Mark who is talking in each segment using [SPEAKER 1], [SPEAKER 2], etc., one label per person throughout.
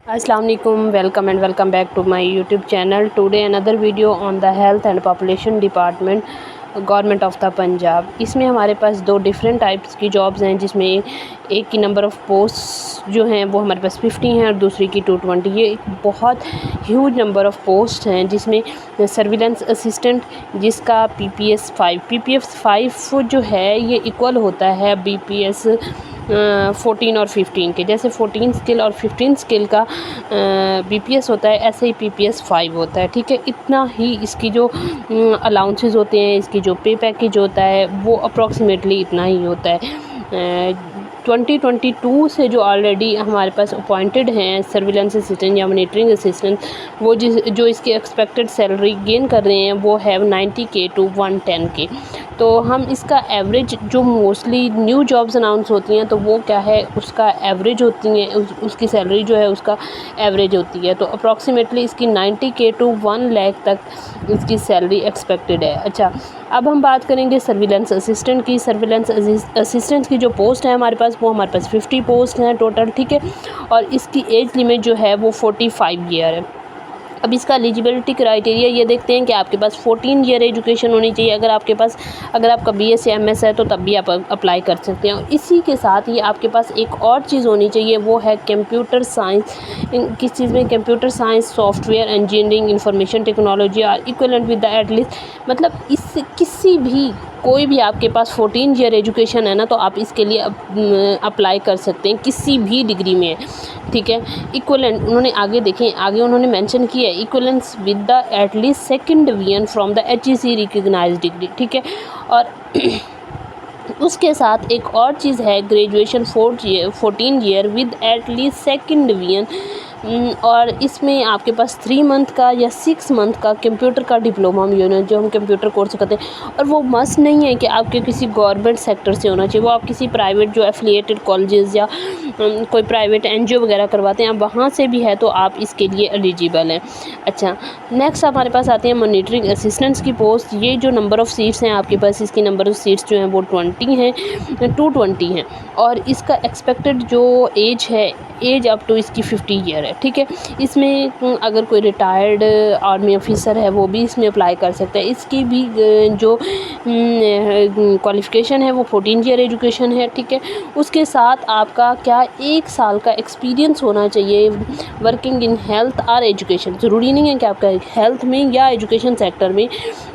[SPEAKER 1] अस्सलाम वालेकुम, welcome back to my YouTube channel. Today another video on the health and population department, government of the Punjab. इसमें हमारे पास दो different types की jobs हैं, जिसमें एक की नंबर ऑफ़ पोस्ट जो हैं वो हमारे पास 50 हैं और दूसरी की 220। ये एक बहुत ह्यूज नंबर ऑफ़ पोस्ट हैं, जिसमें सर्विलेंस असिस्टेंट जिसका PPS 5 जो है ये इक्वल होता है BPS 14 और 15 के। जैसे 14 स्किल और 15 स्किल का BPS होता है, ऐसे ही PPS 5 होता है। ठीक है, इतना ही इसकी जो अलाउंसेस होते हैं, इसकी जो पे पैकेज होता है वो अप्रॉक्सीमेटली इतना ही होता है। 2022 से जो ऑलरेडी हमारे पास अपॉइंटेड हैं सर्विलेंस असिस्टेंट या मॉनिटरिंग असिस्टेंट, वो जो इसकी एक्सपेक्टेड सैलरी गेन कर रहे हैं वो है 90K to 110K। तो हम इसका एवरेज, जो मोस्टली न्यू जॉब्स अनाउंस होती हैं तो वो क्या है, उसका एवरेज होती हैं, उसकी सैलरी जो है उसका एवरेज होती है। तो अप्रॉक्सीमेटली इसकी 90K to 1 लाख तक इसकी सैलरी एक्सपेक्टेड है। अच्छा, अब हम बात करेंगे सर्विलेंस असिस्टेंट की। सर्विलेंस असिस्टेंट की जो पोस्ट है हमारे पास, वो हमारे पास 50 पोस्ट हैं टोटल। ठीक है, और इसकी एज लिमिट जो है वो 45 ईयर है। अब इसका एलिजिबिलिटी क्राइटेरिया ये देखते हैं कि आपके पास 14 ईयर एजुकेशन होनी चाहिए। अगर आपका BS या MS है तो तब भी आप अप्लाई कर सकते हैं। और इसी के साथ ही आपके पास एक और चीज़ होनी चाहिए, वो है कंप्यूटर साइंस। किस चीज़ में? Computer science, software engineering, information technology और इक्विवेलेंट विद द एटलीस्ट, मतलब इस किसी भी कोई भी आपके पास 14 ईयर एजुकेशन है ना, तो आप इसके लिए अप्लाई कर सकते हैं किसी भी डिग्री में। ठीक है, इक्विवेलेंट उन्होंने आगे उन्होंने मेंशन किया है, equivalence with the at least second division from the HEC recognised degree. ठीक है, और उसके साथ एक और चीज़ है, graduation 14 year with at least second division. और इसमें आपके पास 3 मंथ का या 6 मंथ का कंप्यूटर का डिप्लोमा भी होना, जो हम कंप्यूटर कोर्स करते हैं। और वो मस्ट नहीं है कि आपके किसी गवर्नमेंट सेक्टर से होना चाहिए, वो आप किसी प्राइवेट जो एफिलिएटेड कॉलेजेस या कोई प्राइवेट NGO वगैरह करवाते हैं, वहाँ से भी है तो आप इसके लिए एलिजिबल हैं। अच्छा, नेक्स्ट हमारे पास आते हैं मॉनिटरिंग असिस्टेंट्स की पोस्ट। ये जो नंबर ऑफ़ सीट्स हैं आपके पास, इसकी नंबर ऑफ़ सीट्स जो हैं वो 20 हैं, 220 हैं। और इसका एक्सपेक्टेड जो एज है, एज अप टू इसकी 50 ईयर है। ठीक है, इसमें अगर कोई रिटायर्ड आर्मी ऑफिसर है वो भी इसमें अप्लाई कर सकता है। इसकी भी जो क्वालिफ़िकेशन है वो 14 ईयर एजुकेशन है। ठीक है, उसके साथ आपका क्या 1 साल का एक्सपीरियंस होना चाहिए वर्किंग इन हेल्थ और एजुकेशन। ज़रूरी नहीं है कि आपका हेल्थ में या एजुकेशन सेक्टर में।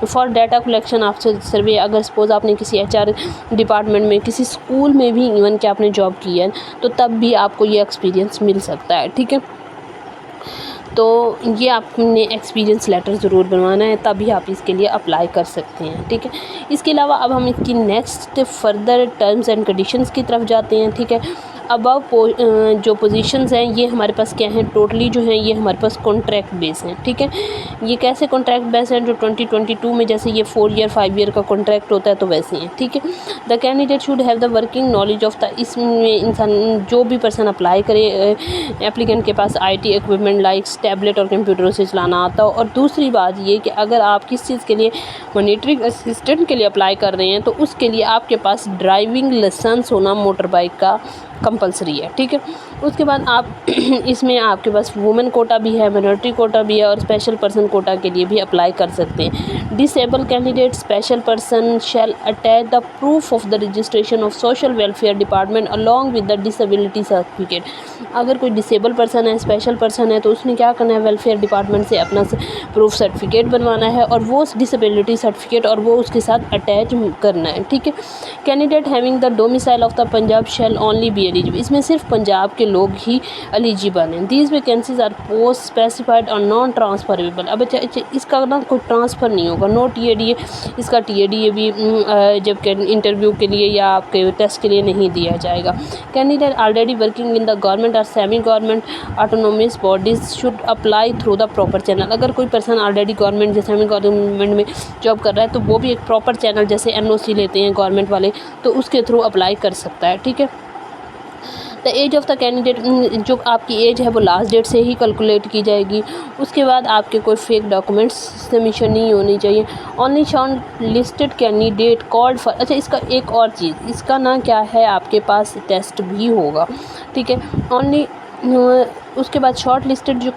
[SPEAKER 1] फॉर डाटा कलेक्शन आफ्टर सर्वे, अगर सपोज़ आपने किसी HR डिपार्टमेंट में, किसी स्कूल में भी इवन कि आपने जॉब की है, तो तब भी आपको ये एक्सपीरियंस मिल सकता है। ठीक है, तो ये आपने एक्सपीरियंस लेटर ज़रूर बनवाना है, तभी आप इसके लिए अप्लाई कर सकते हैं। ठीक है, इसके अलावा अब हम इसकी next further terms and conditions की तरफ जाते हैं। ठीक है, अबव जो पोजीशंस हैं ये हमारे पास क्या हैं, टोटली जो हैं ये हमारे पास कॉन्ट्रैक्ट बेस हैं। ठीक है, ये कैसे कॉन्ट्रैक्ट बेस हैं, जो 2022 में जैसे ये 4 ईयर 5 ईयर का कॉन्ट्रैक्ट होता है तो वैसे हैं। ठीक है, the candidate should have the working knowledge of the, इसमें इंसान जो भी पर्सन अप्लाई करे, एप्लीकेंट के पास IT इक्विपमेंट लाइक टैबलेट और कंप्यूटर से चलाना आता हो। और दूसरी बात ये कि अगर आप किस चीज़ के लिए मॉनिटरिंग असिस्टेंट के लिए अप्लाई कर रहे हैं, तो उसके लिए आपके पास ड्राइविंग लाइसेंस होना मोटर बाइक का कंपलसरी है। ठीक है, उसके बाद आप इसमें आपके पास वुमेन कोटा भी है, माइनॉरिटी कोटा भी है, और स्पेशल पर्सन कोटा के लिए भी अप्लाई कर सकते हैं। Disable candidate special person shall attach the proof of the registration of social welfare department along with the disability certificate. अगर कोई डिसेबल पर्सन है, स्पेशल पर्सन है, तो उसने क्या करना है, वेलफेयर डिपार्टमेंट से अपना प्रूफ सर्टिफिकेट बनवाना है और वो डिसेबिलिटी सर्टिफिकेट और वो उसके साथ अटैच करना है। ठीक है, candidate having the domicile of the Punjab shall only be eligible. इसमें सिर्फ पंजाब के लोग ही एलिजिबल हैं। These vacancies are post specified और नॉन ट्रांसफरेबल। अब अच्छा, इसका ना कोई ट्रांसफ़र नहीं होगा, नो TADA। इसका TADA भी जब इंटरव्यू के लिए या आपके टेस्ट के लिए नहीं दिया जाएगा। Candidate already working in the government और semi government autonomous bodies should apply through the proper channel. अगर कोई पर्सन ऑलरेडी गवर्नमेंट या सेमी गवर्नमेंट में जॉब कर रहा है, तो वो भी एक प्रॉपर चैनल, जैसे NOC लेते हैं गवर्नमेंट वाले, तो उसके थ्रू अप्लाई कर सकता है। ठीक है, the age of the candidate, जो आपकी एज है वो लास्ट डेट से ही कैलकुलेट की जाएगी। उसके बाद आपके कोई फेक डॉक्यूमेंट्स सबमिशन नहीं होनी चाहिए। Only short listed candidate called for. अच्छा, इसका एक और चीज़, इसका ना क्या है, आपके पास टेस्ट भी होगा। ठीक है, ओनली उसके बाद शॉर्ट लिस्टेड जो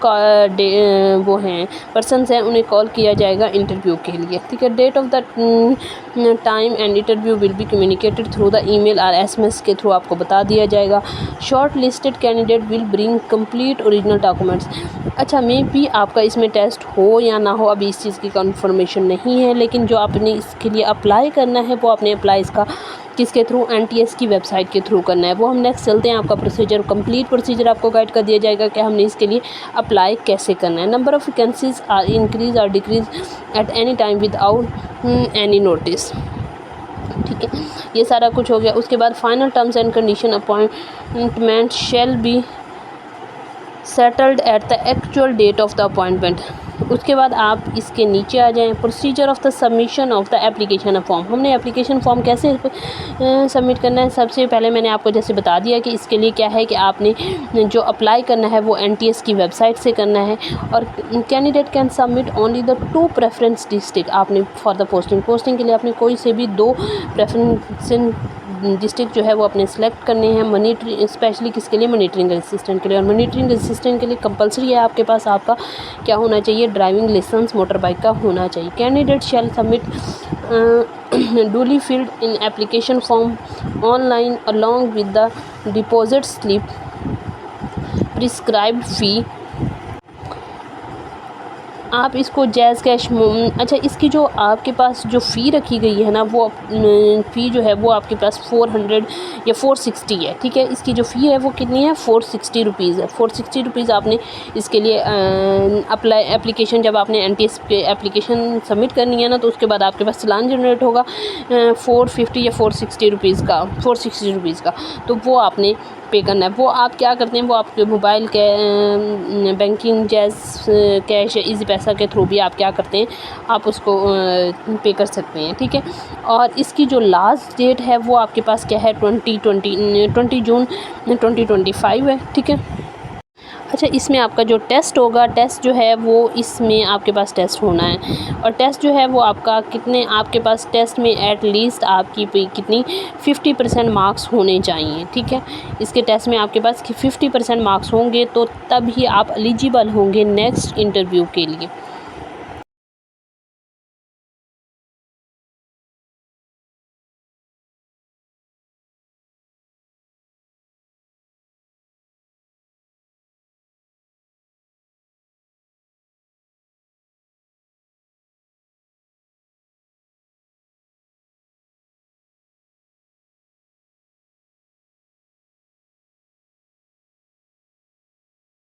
[SPEAKER 1] वो हैं पर्सनस हैं उन्हें कॉल किया जाएगा इंटरव्यू के लिए, ठीक है। Date of the time and interview will be communicated through the email और SMS के थ्रू आपको बता दिया जाएगा। Short listed candidate will bring complete original documents. अच्छा, मे बी आपका इसमें टेस्ट हो या ना हो, अभी इस चीज़ की कंफर्मेशन नहीं है, लेकिन जो आपने इसके लिए अप्लाई करना है वो आपने अप्लाई इसका किसके थ्रू, NTS की वेबसाइट के थ्रू करना है। वो हम नेक्स्ट चलते हैं, आपका प्रोसीजर, कंप्लीट प्रोसीजर आपको गाइड कर दिया जाएगा कि हमने इसके लिए अप्लाई कैसे करना है। Number of vacancies are increase और decrease at any time without any notice, ठीक है। ये सारा कुछ हो गया। उसके बाद final terms and condition appointment shall be settled at the actual date of the appointment. उसके बाद आप इसके नीचे आ जाएं, procedure of the submission of the application form. हमने एप्लीकेशन फॉर्म कैसे सबमिट करना है, सबसे पहले मैंने आपको जैसे बता दिया कि इसके लिए क्या है कि आपने जो अप्लाई करना है वो NTS की वेबसाइट से करना है। और candidate can submit only the 2 preference district. आपने फॉर द पोस्टिंग के लिए आपने कोई से भी 2 प्रेफरेंस डिस्ट्रिक्ट जो है वो अपने सेलेक्ट करने हैं। मॉनिटरिंग स्पेशली किसके लिए, मॉनिटरिंग असिस्टेंट के लिए। और मॉनिटरिंग असिस्टेंट के लिए कंपलसरी है आपके पास आपका क्या होना चाहिए, ड्राइविंग लाइसेंस मोटर बाइक का होना चाहिए। Candidate shell submit duly filled in application form online along with the deposit slip, prescribed fee। आप इसको जैज़ कैश अच्छा, इसकी जो आपके पास जो फ़ी रखी गई है ना, वो फ़ी जो है वो आपके पास 400 या 460 है, ठीक है। इसकी जो फ़ी है वो कितनी है, 460 रुपीज़ है। 460 रुपीज़ आपने इसके लिए एप्लीकेशन जब आपने NTS पे एप्लीकेशन सबमिट करनी है ना, तो उसके बाद आपके पास चालान जनरेट होगा 450 या 460 रुपीज़ का, 460 रुपीज़ का। तो वो आपने पे करना है। वो आप क्या करते हैं, वो आपके मोबाइल के बैंकिंग जैज़ कैश या इजी पैसा के थ्रू भी आप क्या करते हैं, आप उसको पे कर सकते हैं, ठीक है। और इसकी जो लास्ट डेट है वो आपके पास क्या है, 20 जून 2025 है, ठीक है। अच्छा, इसमें आपका जो टेस्ट होगा, टेस्ट जो है वो इसमें आपके पास टेस्ट होना है। और टेस्ट जो है वो आपका कितने, आपके पास टेस्ट में एट लीस्ट आपकी कितनी 50% मार्क्स होने चाहिए, ठीक है। इसके टेस्ट में आपके पास 50% मार्क्स होंगे तो तब ही आप एलिजिबल होंगे नेक्स्ट इंटरव्यू के लिए।